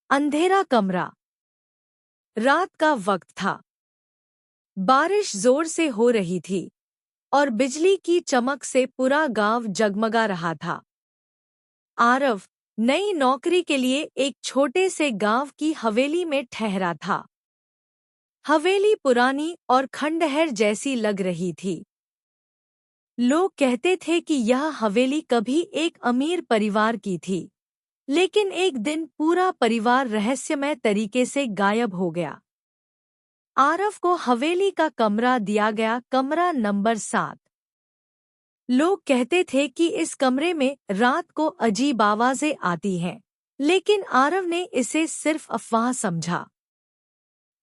अंधेरा कमरा। रात का वक्त था। बारिश जोर से हो रही थी और बिजली की चमक से पूरा गांव जगमगा रहा था। आरव नई नौकरी के लिए एक छोटे से गांव की हवेली में ठहरा था। हवेली पुरानी और खंडहर जैसी लग रही थी। लोग कहते थे कि यह हवेली कभी एक अमीर परिवार की थी, लेकिन एक दिन पूरा परिवार रहस्यमय तरीके से गायब हो गया। आरव को हवेली का कमरा दिया गया, कमरा नंबर 7। लोग कहते थे कि इस कमरे में रात को अजीब आवाजें आती हैं, लेकिन आरव ने इसे सिर्फ अफवाह समझा।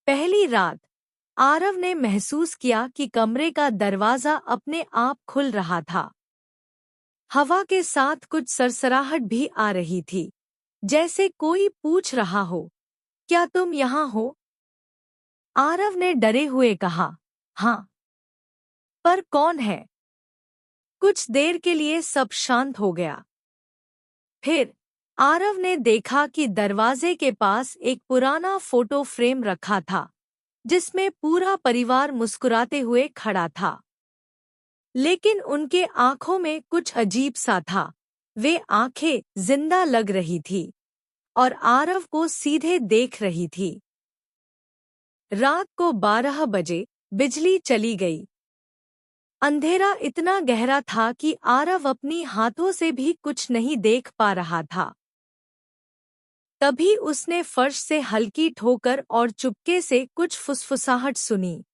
पहली रात आरव ने महसूस किया कि कमरे का दरवाजा अपने आप खुल रहा था। हवा के साथ कुछ सरसराहट भी आ रही थी, जैसे कोई पूछ रहा हो, क्या तुम यहाँ हो? आरव ने डरे हुए कहा, हाँ, पर कौन है? कुछ देर के लिए सब शांत हो गया। फिर आरव ने देखा कि दरवाजे के पास एक पुराना फोटो फ्रेम रखा था, जिसमें पूरा परिवार मुस्कुराते हुए खड़ा था। लेकिन उनके आंखों में कुछ अजीब सा था। वे आंखें जिंदा लग रही थी और आरव को सीधे देख रही थी। रात को 12 बजे बिजली चली गई। अंधेरा इतना गहरा था कि आरव अपनी हाथों से भी कुछ नहीं देख पा रहा था। तभी उसने फर्श से हल्की ठोकर और चुपके से कुछ फुसफुसाहट सुनी।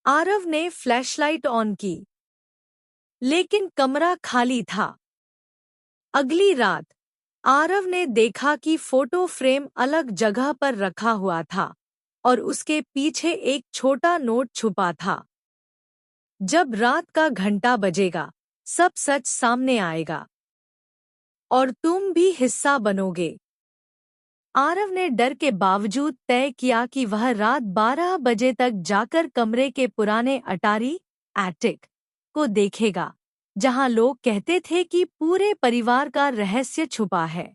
आरव ने फ्लैशलाइट ऑन की, लेकिन कमरा खाली था। अगली रात आरव ने देखा कि फोटो फ्रेम अलग जगह पर रखा हुआ था और उसके पीछे एक छोटा नोट छुपा था। जब रात का घंटा बजेगा, सब सच सामने आएगा और तुम भी हिस्सा बनोगे। आरव ने डर के बावजूद तय किया कि वह रात 12 बजे तक जाकर कमरे के पुराने अटारी एटिक को देखेगा, जहां लोग कहते थे कि पूरे परिवार का रहस्य छुपा है।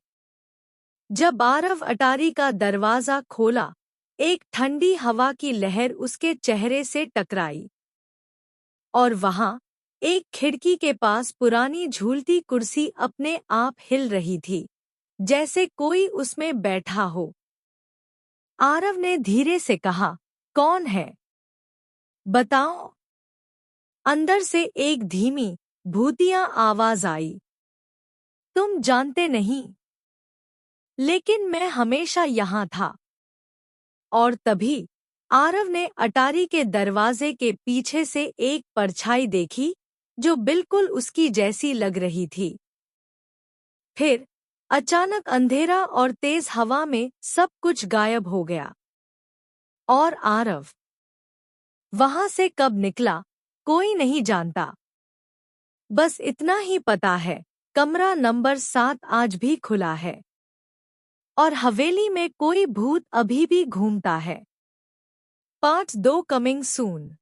जब आरव अटारी का दरवाजा खोला, एक ठंडी हवा की लहर उसके चेहरे से टकराई और वहां एक खिड़की के पास पुरानी झूलती कुर्सी अपने आप हिल रही थी, जैसे कोई उसमें बैठा हो। आरव ने धीरे से कहा, कौन है? बताओ। अंदर से एक धीमी, भूतिया आवाज आई, तुम जानते नहीं, लेकिन मैं हमेशा यहाँ था। और तभी आरव ने अटारी के दरवाजे के पीछे से एक परछाई देखी, जो बिल्कुल उसकी जैसी लग रही थी। फिर अचानक अंधेरा और तेज हवा में सब कुछ गायब हो गया। और आरव वहां से कब निकला, कोई नहीं जानता। बस इतना ही पता है, कमरा नंबर 7 आज भी खुला है और हवेली में कोई भूत अभी भी घूमता है। Part 2 coming soon.